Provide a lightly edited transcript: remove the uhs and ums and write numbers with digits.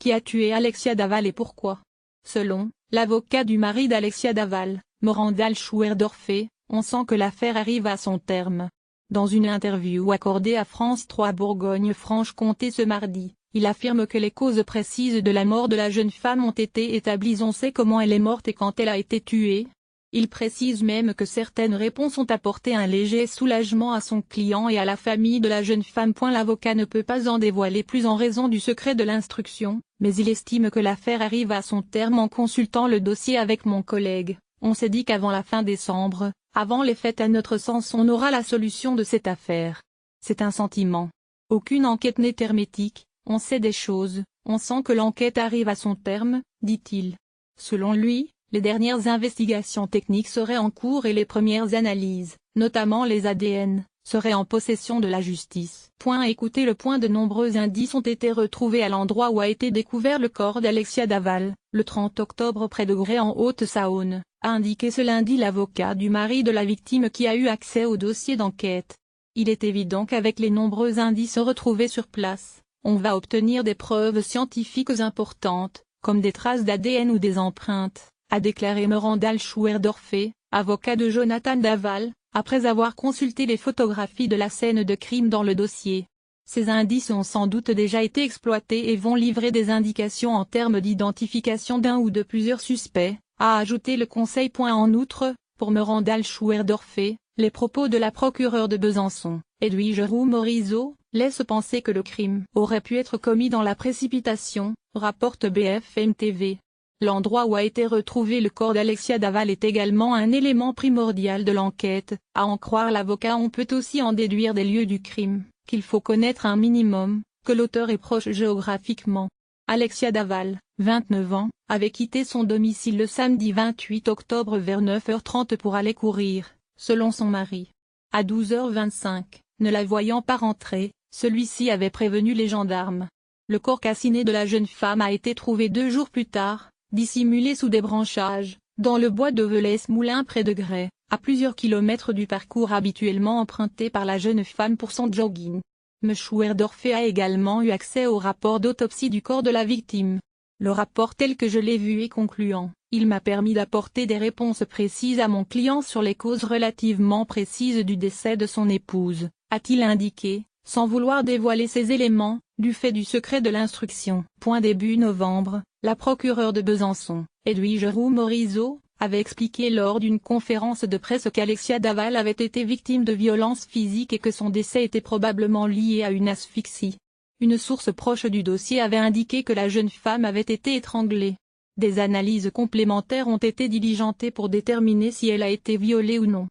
Qui a tué Alexia Daval et pourquoi? Selon l'avocat du mari d'Alexia Daval, Morandal Schouerdorfer, on sent que l'affaire arrive à son terme. Dans une interview accordée à France 3 Bourgogne-Franche-Comté ce mardi, il affirme que les causes précises de la mort de la jeune femme ont été établies. On sait comment elle est morte et quand elle a été tuée. Il précise même que certaines réponses ont apporté un léger soulagement à son client et à la famille de la jeune femme. L'avocat ne peut pas en dévoiler plus en raison du secret de l'instruction, mais il estime que l'affaire arrive à son terme. En consultant le dossier avec mon collègue, on s'est dit qu'avant la fin décembre, avant les fêtes, à notre sens, on aura la solution de cette affaire. C'est un sentiment. Aucune enquête n'est hermétique, on sait des choses, on sent que l'enquête arrive à son terme, dit-il. Selon lui, les dernières investigations techniques seraient en cours et les premières analyses, notamment les ADN, seraient en possession de la justice. Écoutez le point. De nombreux indices ont été retrouvés à l'endroit où a été découvert le corps d'Alexia Daval, le 30 octobre près de Grès en Haute-Saône, a indiqué ce lundi l'avocat du mari de la victime qui a eu accès au dossier d'enquête. Il est évident qu'avec les nombreux indices retrouvés sur place, on va obtenir des preuves scientifiques importantes, comme des traces d'ADN ou des empreintes, a déclaré Morandal Schouerdorfer, avocat de Jonathan Daval, après avoir consulté les photographies de la scène de crime dans le dossier. Ces indices ont sans doute déjà été exploités et vont livrer des indications en termes d'identification d'un ou de plusieurs suspects, a ajouté le Conseil. En outre, pour Morandal Schouerdorfer, les propos de la procureure de Besançon, Edwige Roux-Morizot, laissent penser que le crime aurait pu être commis dans la précipitation, rapporte BFM TV. L'endroit où a été retrouvé le corps d'Alexia Daval est également un élément primordial de l'enquête, à en croire l'avocat. On peut aussi en déduire des lieux du crime, qu'il faut connaître un minimum, que l'auteur est proche géographiquement. Alexia Daval, 29 ans, avait quitté son domicile le samedi 28 octobre vers 9h30 pour aller courir, selon son mari. À 12h25, ne la voyant pas rentrer, celui-ci avait prévenu les gendarmes. Le corps calciné de la jeune femme a été trouvé 2 jours plus tard, dissimulé sous des branchages, dans le bois de Velès-Moulin près de Grès, à plusieurs kilomètres du parcours habituellement emprunté par la jeune femme pour son jogging. M. Schouerdorfer a également eu accès au rapport d'autopsie du corps de la victime. Le rapport tel que je l'ai vu est concluant. Il m'a permis d'apporter des réponses précises à mon client sur les causes relativement précises du décès de son épouse, a-t-il indiqué, sans vouloir dévoiler ces éléments, du fait du secret de l'instruction. Début novembre, la procureure de Besançon, Edwige Roux-Morizot, avait expliqué lors d'une conférence de presse qu'Alexia Daval avait été victime de violences physiques et que son décès était probablement lié à une asphyxie. Une source proche du dossier avait indiqué que la jeune femme avait été étranglée. Des analyses complémentaires ont été diligentées pour déterminer si elle a été violée ou non.